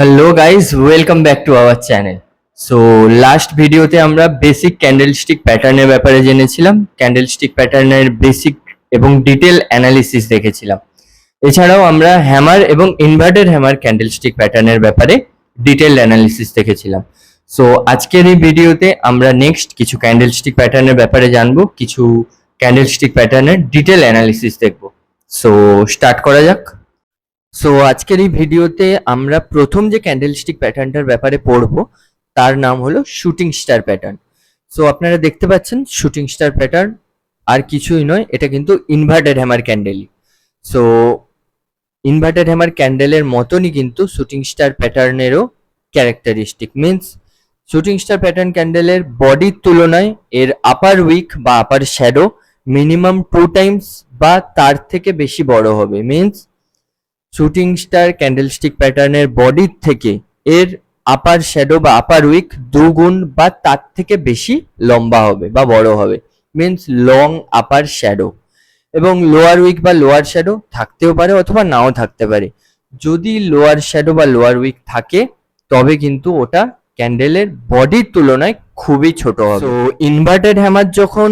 Hello guys, welcome back to our channel. So last ভিডিওতে আমরা basic candlestick প্যাটার্নের ব্যাপারে জেনেছিলাম, ক্যান্ডেলস্টিক প্যাটার্নের বেসিক এবং ডিটেল অ্যানালিসিস দেখেছিলাম। এছাড়াও আমরা হ্যামার এবং ইনভার্টেড হ্যামার ক্যান্ডেলস্টিক প্যাটার্নের ব্যাপারে ডিটেল অ্যানালিসিস দেখেছিলাম। সো আজকের এই ভিডিওতে আমরা নেক্সট কিছু ক্যান্ডেলস্টিক প্যাটার্নের ব্যাপারে জানবো, কিছু ক্যান্ডেলস্টিক প্যাটার্নের ডিটেল অ্যানালিসিস দেখবো। সো স্টার্ট করা যাক। সো আজকের এই ভিডিওতে আমরা প্রথম যে ক্যান্ডেলস্টিক প্যাটার্নটার ব্যাপারে পড়বো তার নাম হলো শুটিং স্টার প্যাটার্ন। সো আপনারা দেখতে পাচ্ছেন শুটিং স্টার প্যাটার্ন আর কিছুই নয়, এটা কিন্তু ইনভার্টেড হ্যামার ক্যান্ডেলই। সো ইনভার্টেড হ্যামার ক্যান্ডেলের মতনই কিন্তু শুটিং স্টার প্যাটার্নেরও characteristic, means shooting star pattern ক্যান্ডেলের বডির তুলনায় এর আপার উইক বা আপার শ্যাডো মিনিমাম 2 টাইমস বা তার থেকে বেশি বড় হবে। মিনস শুটিং স্টার ক্যান্ডেলস্টিক প্যাটার্নের বডির থেকে এর আপার শ্যাডো বা আপার উইক 2 গুণ বা তার থেকে বেশি লম্বা হবে বা বড় হবে, মিনস লং আপার শ্যাডো। এবং লোয়ার উইক বা লোয়ার শ্যাডো থাকতেও পারে অথবা নাও থাকতে পারে। যদি লোয়ার শ্যাডো বা লোয়ার উইক থাকে তবে কিন্তু ওটা ক্যান্ডেলের বডির তুলনায় খুবই ছোট হবে। তো ইনভার্টেড হ্যামার যখন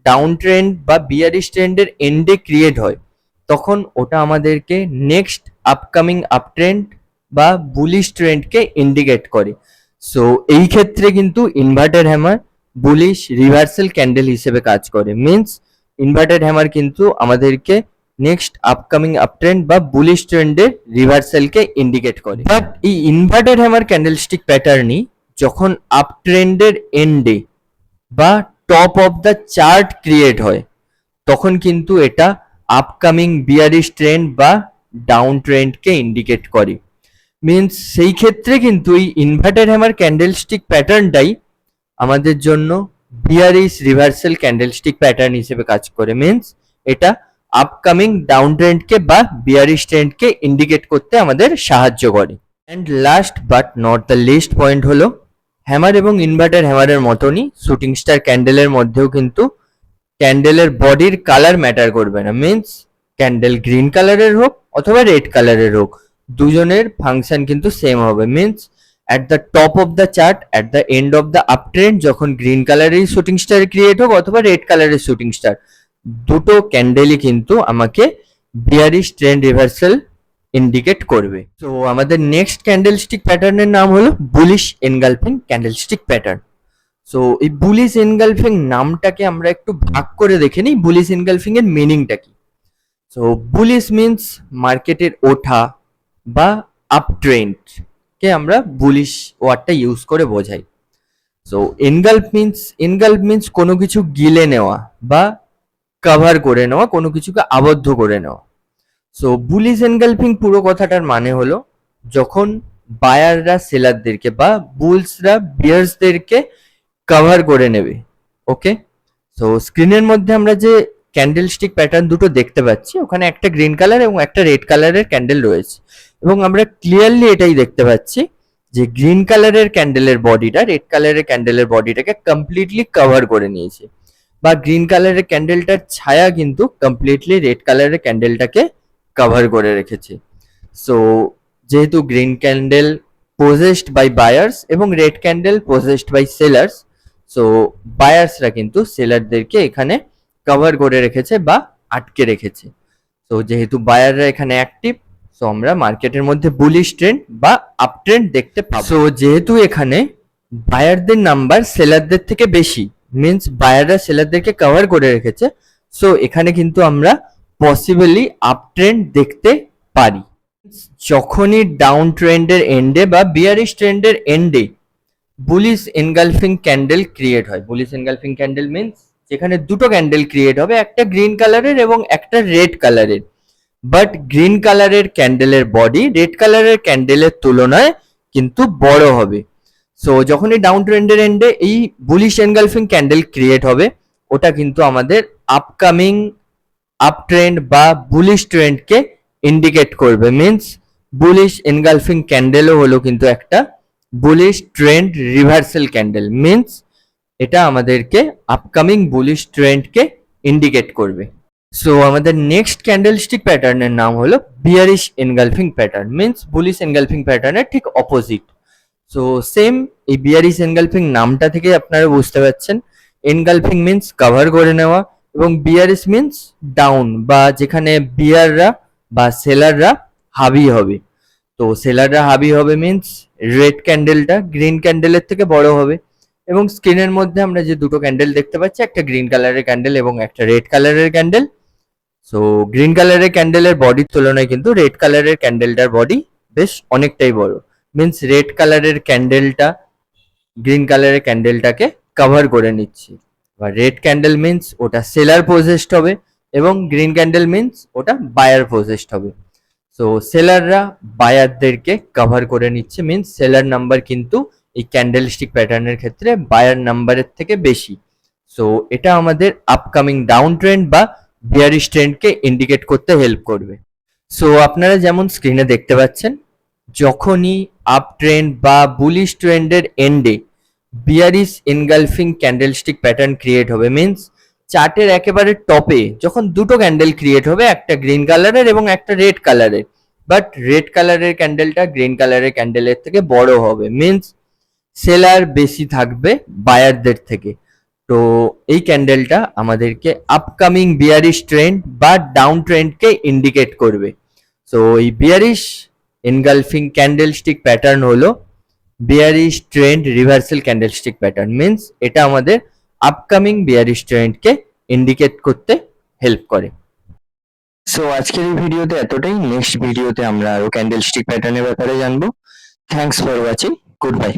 ডাউন ট্রেন্ড বা বিয়ারিশ ট্রেন্ডের এন্ডে ক্রিয়েট হয় তখন ওটা আমাদেরকে নেক্সট আপকামিং আপ ট্রেন্ড বা বুলিশ ট্রেন্ডকে ইন্ডিকেট করে। সো এই ক্ষেত্রে কিন্তু inverted hammer bullish reversal candle হিসেবে কাজ করে। মিনস ইনভার্টেড হ্যামার কিন্তু আমাদেরকে নেক্সট আপকামিং আপ ট্রেন্ড বা বুলিশ ট্রেন্ডের রিভার্সালকে ইন্ডিকেট করে। বাট এই ইনভার্টেড হ্যামার ক্যান্ডেলস্টিক প্যাটার্নই যখন আপ ট্রেন্ডের এন্ডে বা top of the chart create হয় তখন কিন্তু এটা আপকামিং বিয়ারিশ ট্রেন্ড বা ডাউন ট্রেন্ডকে ইন্ডিকেট করে। মিনস সেই ক্ষেত্রে কিন্তু এই ইনভার্টেড হ্যামার ক্যান্ডেলস্টিক প্যাটার্নটাই আমাদের জন্য বিয়ারিশ রিভার্সাল ক্যান্ডেলস্টিক প্যাটার্ন হিসেবে কাজ করে। মিনস এটা আপকামিং ডাউন ট্রেন্ডকে বা বিয়ারিশ ট্রেন্ডকে ইন্ডিকেট করতে আমাদের সাহায্য করে। And last but not the least point হলো হ্যামার এবং ইনভার্টেড হ্যামারের মতনই শুটিং স্টার ক্যান্ডেলের মধ্যেও কিন্তু ক্যান্ডেলের বডির কালার ম্যাটার করবে না। মিনস ক্যান্ডেল গ্রিন কালারের হোক অথবা রেড কালারের হোক, দুজনের ফাংশন কিন্তু সেম হবে। Means at the top of the chart, at the end of the up trend যখন গ্রিন কালারের শুটিং স্টার ক্রিয়েট হোক অথবা রেড কালারের শুটিং স্টার, দুটো ক্যান্ডেলই কিন্তু আমাকে বিয়ারিশ ট্রেন্ড রিভার্সাল ইন্ডিকেট করবে। তো আমাদের নেক্সট ক্যান্ডেলস্টিক প্যাটার্নের নাম হলো bullish engulfing candlestick pattern. So এই বুলিশ এনগালফিং নামটাকে আমরা একটু ভাগ করে দেখে নিই, বুলিশ এনগালফিং এর মিনিংটা কি। সো বুলিশ মিন্স মার্কেটের ওঠা বা আপ ট্রেন্ড কে আমরা বুলিশ ওয়ার্ডটা ইউজ করে বোঝাই। সো এনগালফ মিন্স কোনো কিছু গিলে নেওয়া বা কভার করে নেওয়া, কোনো কিছুকে আবদ্ধ করে নেওয়া। সো বুলিশ এনগালফিং পুরো কথাটার মানে হলো যখন বায়াররা সেলারদেরকে বা বুলসরা বিয়ার্সদেরকে কভার করে নেবে। ওকে, সো স্ক্রিনের মধ্যে আমরা যে ক্যান্ডেলস্টিক প্যাটার্ন দুটো দেখতে পাচ্ছি, ওখানে একটা গ্রিন কালার এবং একটা রেড কালারের ক্যান্ডেল রয়েছে এবং আমরা ক্লিয়ারলি এটাই দেখতে পাচ্ছি যে গ্রিন কালারের ক্যান্ডেলের বডিটা রেড কালারের ক্যান্ডেলের বডিটাকে কমপ্লিটলি কভার করে নিয়েছে, বা গ্রিন কালারের ক্যান্ডেলটার ছায়া কিন্তু কমপ্লিটলি রেড কালারের ক্যান্ডেলটাকে কভার করে রেখেছে। সো যেহেতু green candle possessed by buyers এবং red candle possessed by sellers, so বায়ার্সরা কিন্তু সেলারদেরকে এখানে কভার করে রেখেছে বা আটকে রেখেছে। সো যেহেতু বায়াররা এখানে অ্যাক্টিভ, সো আমরা মার্কেটের মধ্যে বুলিশ ট্রেন্ড বা আপ ট্রেন্ড দেখতে পাবো। সো যেহেতু এখানে বায়ারদের নাম্বার সেলারদের থেকে বেশি, মিনস বায়াররা সেলারদেরকে কভার করে রেখেছে, সো এখানে কিন্তু আমরা পসিবলি আপ ট্রেন্ড দেখতে পারি। যখনই ডাউন ট্রেন্ডের এন্ডে বা বিয়ারিশ ট্রেন্ডের এন্ডে বুলিশ এনগালফিং ক্যান্ডেল ক্রিয়েট হয়, বুলিশ এনগালফিং ক্যান্ডেল মিনস যেখানে দুটো ক্যান্ডেল ক্রিয়েট হবে, একটা গ্রিন কালারের এবং একটা রেড কালারের, বাট গ্রিন কালারের ক্যান্ডেলের বডি রেড কালারের ক্যান্ডেলের তুলনায় কিন্তু বড় হবে। সো যখনই ডাউন ট্রেন্ডের এন্ডে এই বুলিশ এনগালফিং ক্যান্ডেল ক্রিয়েট হবে, ওটা কিন্তু আমাদের আপকামিং আপ ট্রেন্ড বা বুলিশ ট্রেন্ডকে ইন্ডিকেট করবে। মিনস বুলিশ এনগালফিং ক্যান্ডেলও হলো কিন্তু একটা bullish trend reversal candle. Means এটা আমাদেরকে আপকামিং বুলিশ ট্রেন্ডকে ইন্ডিকেট করবে। সো আমাদের নেক্সট ক্যান্ডেলস্টিক প্যাটার্নের নাম হলো bearish engulfing pattern, means bullish engulfing প্যাটার্নের ঠিক অপোজিট। সো সেম এই বিয়ারিশ এনগালফিং নামটা থেকে আপনারা বুঝতে পারছেন, এনগালফিং মিন্স কভার করে নেওয়া এবং বিয়ারিশ মিন্স ডাউন, বা যেখানে বিয়াররা বা সেলাররা হাবি হবে। তো সেলাররা হাবি হবে মিন্স রেড ক্যান্ডেলটা গ্রিন ক্যান্ডেলের থেকে বড় হবে। এবং স্ক্রিনের মধ্যে আমরা যে দুটো ক্যান্ডেল দেখতে পাচ্ছি, একটা গ্রিন কালারের ক্যান্ডেল এবং একটা রেড কালারের ক্যান্ডেল। সো গ্রিন কালারের ক্যান্ডেলের বডির তুলনায় কিন্তু রেড কালারের ক্যান্ডেলটার বডি বেশ অনেকটাই বড়। মিন্স রেড কালারের ক্যান্ডেলটা গ্রিন কালারের ক্যান্ডেলটাকে কভার করে নিচ্ছে। বা রেড ক্যান্ডেল মিন্স ওটা সেলার পজেসড হবে এবং গ্রিন ক্যান্ডেল মিন্স ওটা বায়ার পজেসড হবে। সো সেলাররা বায়ারদেরকে কভার করে নিচ্ছে, মিন্স সেলার নাম্বার কিন্তু এই ক্যান্ডেলস্টিক প্যাটার্নের ক্ষেত্রে বায়ার নাম্বারের থেকে বেশি। সো এটা আমাদের আপকামিং ডাউন ট্রেন্ড বা বিয়ারিশ ট্রেন্ডকে ইন্ডিকেট করতে হেল্প করবে। সো আপনারা যেমন স্ক্রিনে দেখতে পাচ্ছেন, যখনই আপ ট্রেন্ড বা বুলিশ ট্রেন্ডের এন্ডে bearish engulfing candlestick pattern create হবে, মিন্স চার্টের একেবারে টপে যখন দুটো ক্যান্ডেল ক্রিয়েট হবে, একটা গ্রিন কালারের এবং একটা রেড কালারের, বাট রেড কালারের ক্যান্ডেলটা গ্রিন কালারের ক্যান্ডেলের থেকে বড় হবে, মিন্স সেলার বেশি থাকবে বায়ারদের থেকে। তো এই ক্যান্ডেলটা আমাদেরকে আপকামিং বিয়ারিশ ট্রেন্ড বা ডাউন ট্রেন্ডকে ইন্ডিকেট করবে। সো এই বিয়ারিশ এনগালফিং ক্যান্ডেলস্টিক প্যাটার্ন হলো bearish trend reversal candlestick pattern, means এটা আমাদের আপকামিং বিয়ারিশ ট্রেন্ডকে ইন্ডিকেট করতে হেল্প করে। সো আজকের এই ভিডিওতে এতটাই। নেক্সট ভিডিওতে আমরা আরো ক্যান্ডেলস্টিক প্যাটার্নের ব্যাপারে জানবো। Thanks for watching. Good bye.